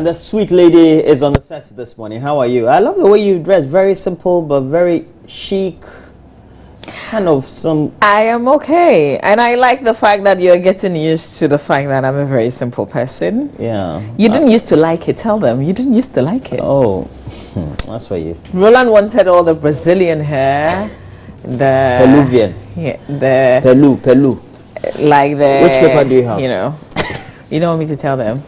the sweet lady is on the set this morning. How are you? I love the way you dress. Very simple but very chic. Kind of some. I am okay, and I like the fact that you're getting used to the fact that I'm a very simple person. Yeah. You didn't used to like it. Tell them you didn't used to like it. Oh, that's for you. Roland wanted all the Brazilian hair, the Peruvian. yeah, the Pelu. like the. Which paper do you have? You know, you don't want me to tell them.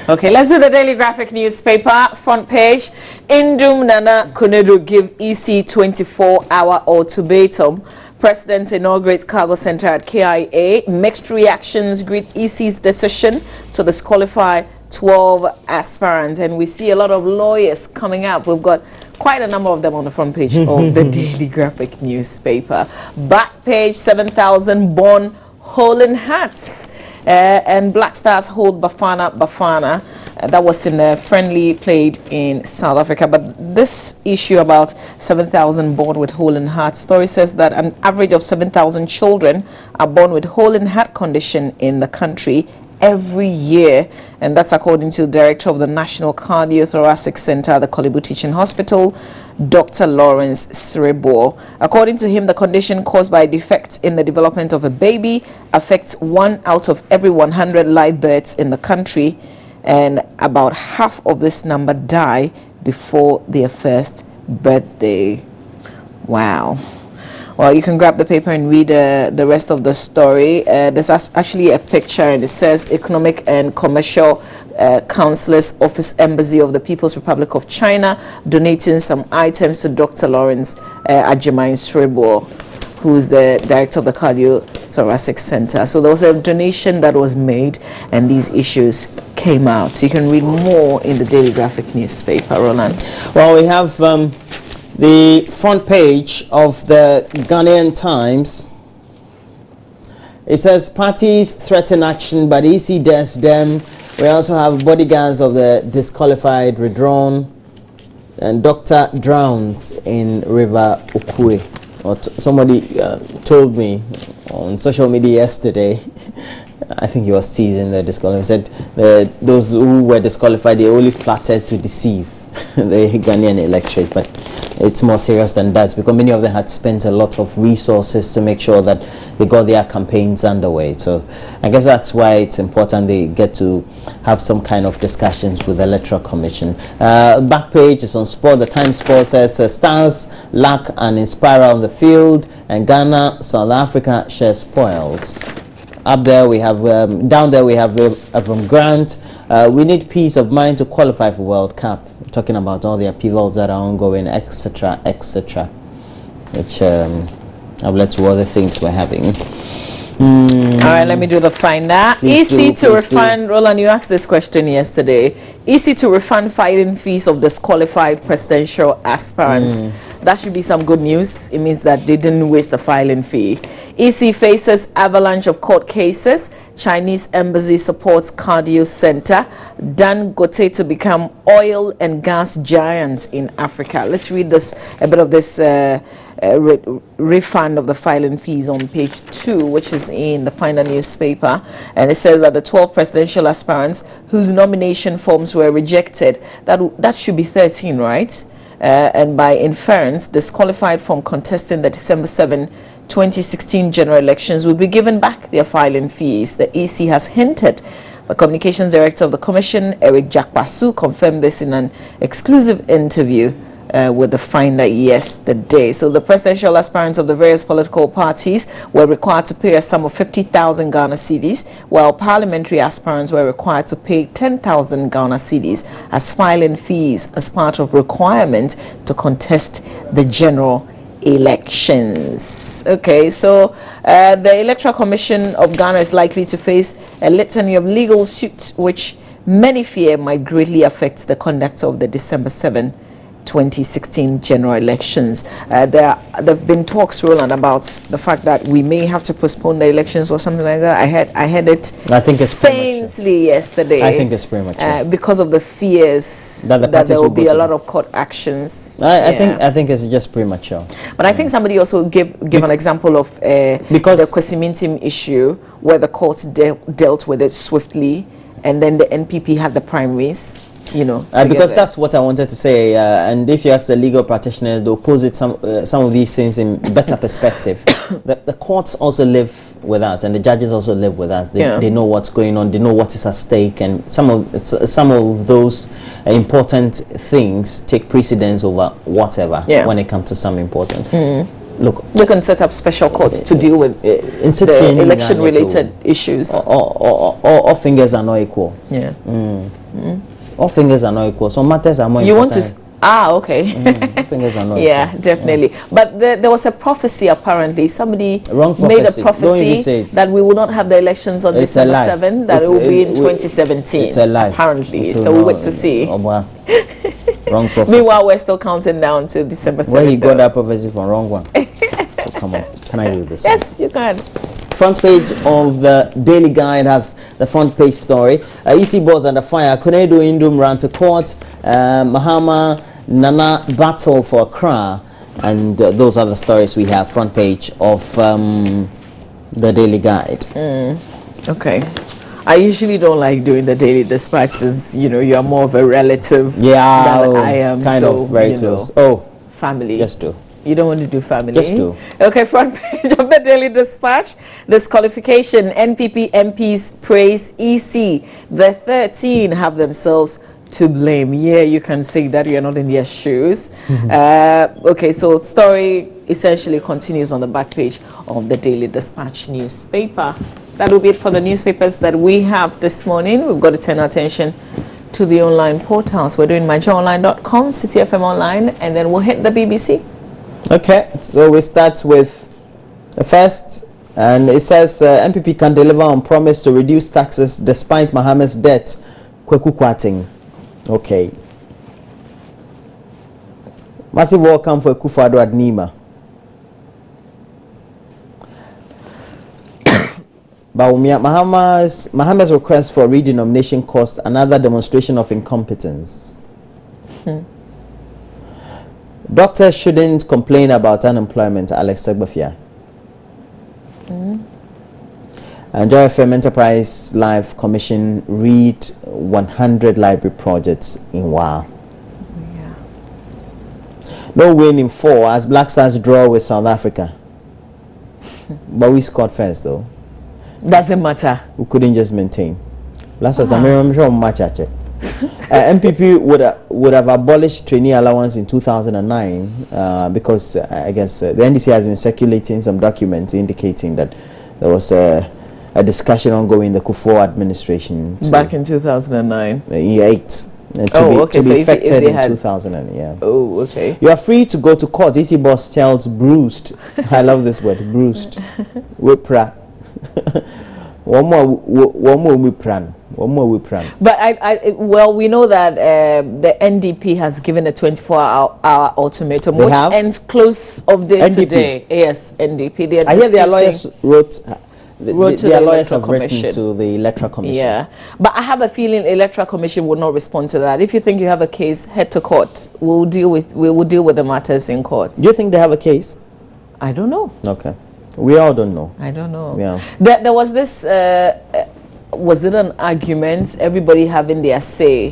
Okay, let's do the Daily Graphic newspaper front page. Indum Nana Konedu give EC 24-hour ultimatum. President inaugurates cargo center at KIA. Mixed reactions greet EC's decision to disqualify 12 aspirants. And we see a lot of lawyers coming up. We've got quite a number of them on the front page of the Daily Graphic newspaper. Back page, 7,000 born holding hats. And Black Stars hold Bafana. That was in the friendly played in South Africa. But this issue about 7,000 born with hole in heart story says that an average of 7,000 children are born with hole in heart condition in the country every year, and that's according to the director of the National Cardiothoracic Center at the Kolebu Teaching Hospital, Dr. Lawrence Srebo. According to him, the condition caused by defects in the development of a baby affects 1 out of every 100 live births in the country, and about half of this number die before their first birthday. Wow. Well, you can grab the paper and read the rest of the story. There's actually a picture, and it says Economic and Commercial Council's Office, Embassy of the People's Republic of China, donating some items to Dr. Lawrence Ajimain Srebo, who's the director of the Cardiothoracic Center. So there was a donation that was made, and these issues came out. So you can read more in the Daily Graphic newspaper, Roland. Well, we have the front page of the Ghanaian Times. It says parties threaten action, but EC dares them. We also have bodyguards of the disqualified withdrawn, and doctor drowns in River Ukwe. Or somebody told me on social media yesterday. I think he was teasing the disqualified. He said those who were disqualified, they only flattered to deceive the Ghanaian electorate, but it's more serious than that, because many of them had spent a lot of resources to make sure that they got their campaigns underway. So I guess that's why it's important they get to have some kind of discussions with the Electoral Commission. Back page is on sport. The Times Sport says Stars lack an inspirer on the field, and Ghana, South Africa share spoils. Up there we have, down there we have from Grant. We need peace of mind to qualify for World Cup. We're talking about all the upheavals that are ongoing, etc., etc. Which I've led to other things we're having. All right, let me do the finder. EC to refund, Roland, you asked this question yesterday. EC to refund filing fees of disqualified presidential aspirants. That should be some good news. It means that they didn't waste the filing fee. EC faces avalanche of court cases. Chinese embassy supports cardio center. Dangote to become oil and gas giants in Africa. Let's read this, a bit of this refund of the filing fees on page 2, which is in the final newspaper. And it says that the 12 presidential aspirants whose nomination forms were rejected, that should be 13, right? And by inference, disqualified from contesting the December 7, 2016 general elections will be given back their filing fees. The EC has hinted. The communications director of the commission, Eric Jakpasu, confirmed this in an exclusive interview with the finder yesterday. So the presidential aspirants of the various political parties were required to pay a sum of 50,000 Ghana cedis, while parliamentary aspirants were required to pay 10,000 Ghana cedis as filing fees as part of requirement to contest the general elections. Okay, so the Electoral Commission of Ghana is likely to face a litany of legal suits, which many fear might greatly affect the conduct of the December 7, 2016 general elections. There have been talks, Roland, about the fact that we may have to postpone the elections or something like that. I had it. I think it's faintly yesterday. I think it's pretty much because of the fears that there will be a lot of court actions. I think it's just premature. But I think somebody also give an example of because the Kwesi issue, where the court dealt with it swiftly, and then the NPP had the primaries. Because that's what I wanted to say. And if you ask the legal practitioners, they'll pose it some of these things in better perspective. The courts also live with us, and the judges also live with us. They know what's going on. They know what is at stake, and some of those important things take precedence over whatever when it comes to some important. Look, they can set up special courts to deal with the election-related issues. All fingers are not equal. All fingers are not equal. Some matters are more important. Okay. Fingers are not equal. Definitely. But there was a prophecy, apparently. Somebody made a prophecy that we will not have the elections on December 7th, that it will be in 2017. It's a lie. Apparently. So we'll wait to see. Wrong prophecy. Meanwhile, we're still counting down to December 7th. Where you got that prophecy from? Wrong one. So come on. Can I do this? Yes, you can. Front page of the Daily Guide has the front page story. EC boss under fire. Konedo Indum ran to court. Mahama Nana battle for Accra. And those are the stories we have front page of the Daily Guide. Okay. I usually don't like doing the Daily Dispatch since, you are more of a relative than I am. Kind of very close. Family. Just do. You don't want to do family? Just do. Okay, front page of the Daily Dispatch. Disqualification. NPP MPs praise EC. The 13 have themselves to blame. Yeah, you can say that you're not in their shoes. Okay, so story essentially continues on the back page of the Daily Dispatch newspaper. That will be it for the newspapers that we have this morning. We've got to turn our attention to the online portals. We're doing myjoyonline.com, City FM Online, and then we'll hit the BBC. Okay, so we start with the first, and it says MPP can deliver on promise to reduce taxes despite Mahama's debt. Kweku Kwarteng. Okay. Massive welcome for Akufo-Addo at Nima. Bawumia Mahama's request for redenomination caused another demonstration of incompetence. Doctors shouldn't complain about unemployment, Alex Segbafia. And Joy FM Enterprise Life Commission read 100 library projects in WA. No win in 4 as Black Stars draw with South Africa. But we scored first though. Doesn't matter. We couldn't just maintain. Last time I'm sure match at MPP would have abolished trainee allowance in 2009 because I guess the NDC has been circulating some documents indicating that there was a discussion ongoing in the Kufuor administration back in 2009. 8. And to be effected in 2000. Yeah. Oh, okay. You are free to go to court. EC boss tells bruised. I love this word, bruised. Whipra. One more whipran. But well, we know that the NDP has given a 24-hour ultimatum, which ends close of day today. Yes, NDP. I hear their lawyers wrote to their lawyers have written to the Electoral Commission. Yeah, but I have a feeling the Electoral Commission will not respond to that. If you think you have a case, head to court. We will deal with the matters in court. Do you think they have a case? I don't know. Okay, we all don't know. I don't know. Yeah. There was this. Was it an argument? Everybody having their say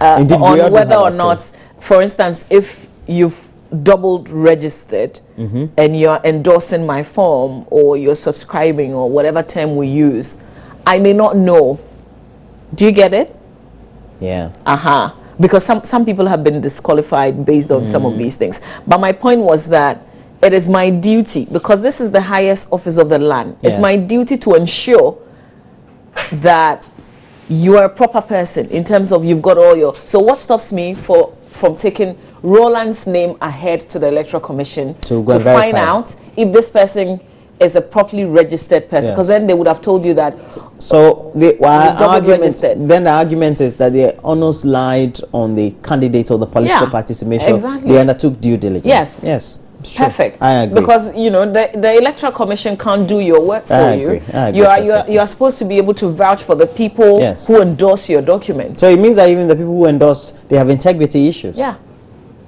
on whether or not, for instance, if you've doubled registered and you're endorsing my form or you're subscribing or whatever term we use, I may not know. Do you get it? Yeah. Because some people have been disqualified based on some of these things. But my point was that it is my duty, because this is the highest office of the land. It's my duty to ensure that you are a proper person in terms of you've got all your. So what stops me from taking Roland's name ahead to the Electoral Commission to find out if this person is a properly registered person? Because then they would have told you that. So the argument is that they almost lied on the candidates or the political parties to make sure they undertook due diligence. Yes. Sure. Perfect. I agree. Because the Electoral Commission can't do your work for you. I agree. You are supposed to be able to vouch for the people who endorse your documents. So it means that even the people who endorse, they have integrity issues. Yeah.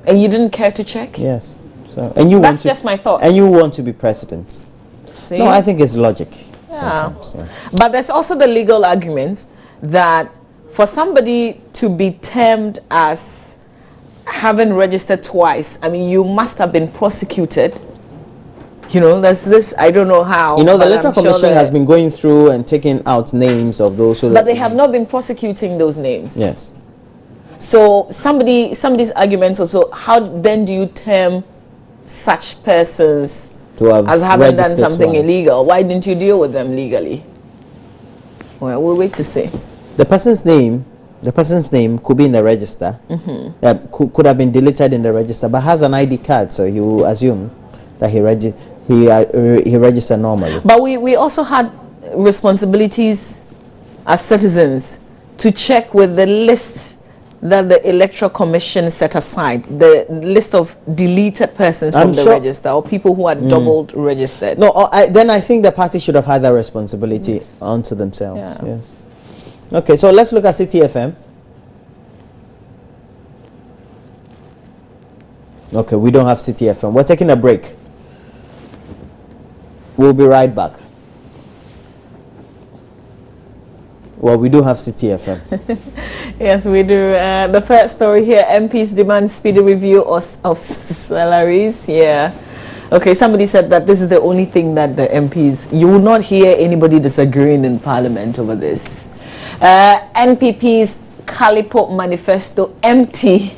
And you didn't care to check? Yes. So that's just my thoughts. And you want to be president. See? No, I think it's logic sometimes. Yeah. But there's also the legal arguments that for somebody to be termed as having registered twice, I mean, you must have been prosecuted. You know, there's this, I don't know how. You know, the but Electoral I'm sure Commission that- has been going through and taking out names of those who... But they have not been prosecuting those names. Yes. So somebody's argument also, how then do you term such persons To have as having done registered something twice. illegal? Why didn't you deal with them legally? Well, we'll wait to see. The person's name could be in the register. Could have been deleted in the register, but has an ID card, so he will assume that he registered normally. But we also had responsibilities as citizens to check with the list that the Electoral Commission set aside, the list of deleted persons from I'm the sure- register, or people who had doubled registered. No, then I think the party should have had that responsibility onto themselves. Yeah. Yes. Okay, so let's look at City FM. Okay, we don't have City FM. We're taking a break. We'll be right back. Well, we do have City FM. Yes, we do. The first story here, MPs demand speedy review of salaries. Yeah. Okay, somebody said that this is the only thing that the MPs, you will not hear anybody disagreeing in Parliament over this. NPP's Calipo manifesto empty.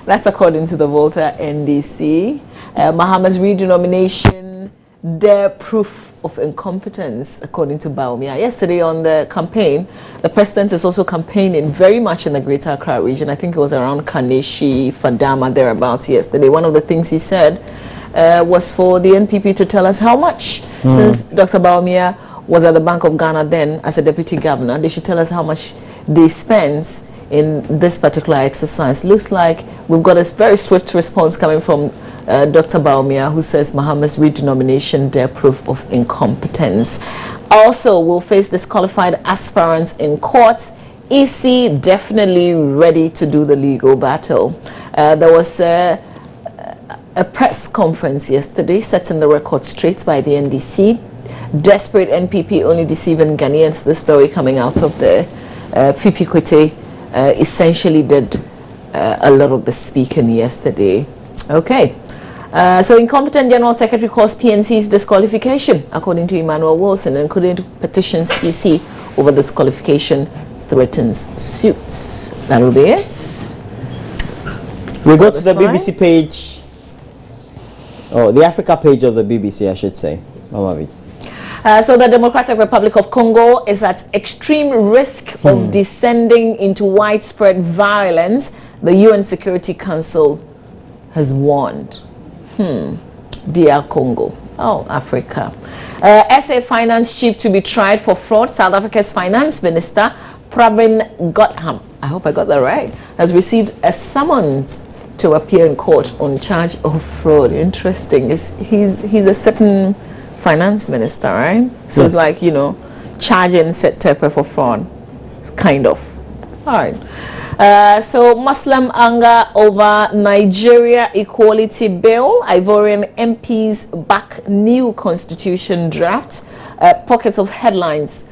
That's according to the Volta NDC. Mahama's redenomination, their proof of incompetence, according to Baumia. Yesterday on the campaign, the president is also campaigning very much in the Greater Accra region. I think it was around Kaneshi, Fadama, thereabouts yesterday. One of the things he said was for the NPP to tell us how much, since Dr. Baumia was at the Bank of Ghana then as a deputy governor, they should tell us how much they spent in this particular exercise. Looks like we've got a very swift response coming from Dr. Baumia, who says Mahama's redenomination their proof of incompetence. Also, will face disqualified aspirants in court. EC definitely ready to do the legal battle. There was a press conference yesterday setting the record straight by the NDC. Desperate NPP only deceiving Ghanaians. The story coming out of the Fifi Kwete essentially did a lot of the speaking yesterday. Okay. So incompetent General Secretary caused PNC's disqualification, according to Emmanuel Wilson, and couldn't petitions EC over disqualification threatens suits. That will be it. We go the to the sign. BBC page, the Africa page of the BBC, I should say. So the Democratic Republic of Congo is at extreme risk of descending into widespread violence, the UN Security Council has warned. DR Congo. Oh, Africa. SA Finance Chief to be tried for fraud. South Africa's Finance Minister, Pravin Gordhan, I hope I got that right, has received a summons to appear in court on charge of fraud. Interesting. He's a certain finance minister, right? So it's like, charging Settepe for fraud. It's kind of. All right. So Muslim anger over Nigeria Equality Bill. Ivorian MPs back new constitution draft. Pockets of headlines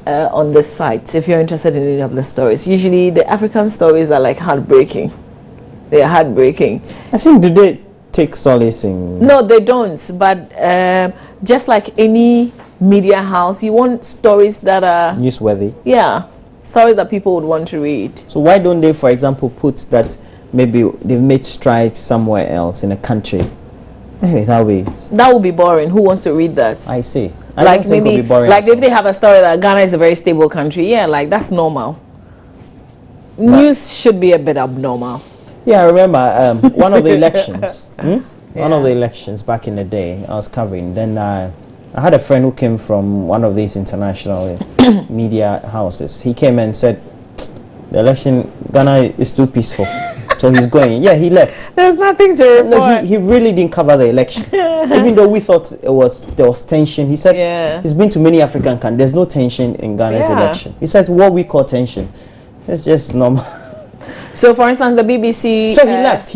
on the site if you're interested in any of the stories. Usually the African stories are like heartbreaking. They are heartbreaking. I think, do they take solace in... No, they don't. But just like any media house, you want stories that are... newsworthy. Yeah. Stories that people would want to read. So why don't they, for example, put that maybe they've made strides somewhere else in a country? That would be boring. Who wants to read that? I see. I Like don't think maybe, it'll be boring like at all. if they have a story that Ghana is a very stable country, yeah, like that's normal. News should be a bit abnormal. Yeah, I remember one of the elections. One of the elections back in the day I was covering. Then I had a friend who came from one of these international media houses. He came and said, the election, Ghana is too peaceful. So he's going. Yeah, he left. There's nothing to report. No, he really didn't cover the election. Even though we thought there was tension. He said he's been to many African countries. There's no tension in Ghana's election. He says what we call tension. It's just normal. So for instance, the BBC... So he left.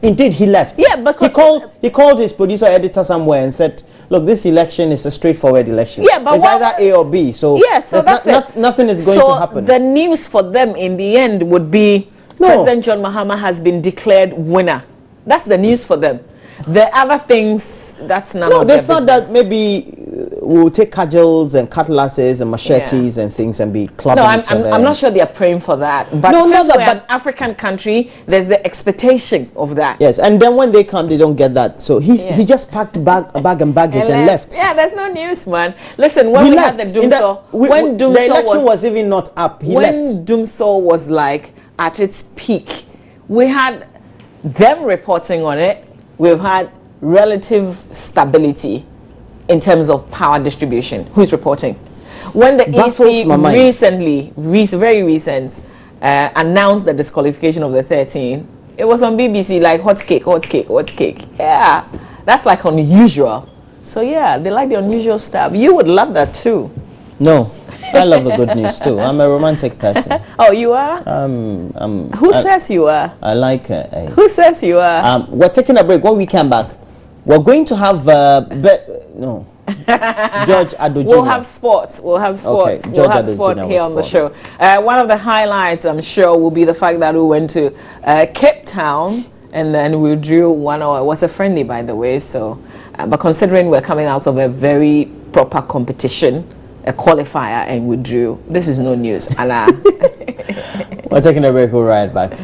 Indeed, he left. Yeah, because... He called his producer editor somewhere and said, look, this election is a straightforward election. Yeah, but it's either A or B. So yeah, so there's that's it. Nothing is going to happen. So the news for them in the end would be President John Mahama has been declared winner. That's the news for them. The other things, that's none of their business. They thought that maybe we'll take cudgels and cutlasses and machetes and things and be clubbing each other. I'm not sure they are praying for that. But since we're an African country, there's the expectation of that. Yes, and then when they come, they don't get that. So he just packed a bag and baggage and left. Yeah, there's no news, man. Listen, when we had the Dumsor, when Dumsor the election was even not up, he left. When Dumsor was like at its peak, we had them reporting on it. We've had relative stability in terms of power distribution. Who's reporting? When the EC recently, very recent, announced the disqualification of the 13, it was on BBC like hot cake. Yeah, that's like unusual. So yeah, they like the unusual stuff. You would love that too. No, I love the good news too. I'm a romantic person. Oh, you are? Who says you are? I like Who says you are? We're taking a break. When we come back, we're going to have George Addo Jr. We'll have sports. Okay, we'll have sport here on the show. One of the highlights, I'm sure, will be the fact that we went to Cape Town and then we drew 1-0. It was a friendly, by the way. So, but considering we're coming out of a very proper competition, a qualifier, and we drew, this is no news. We're taking a break. We'll ride back.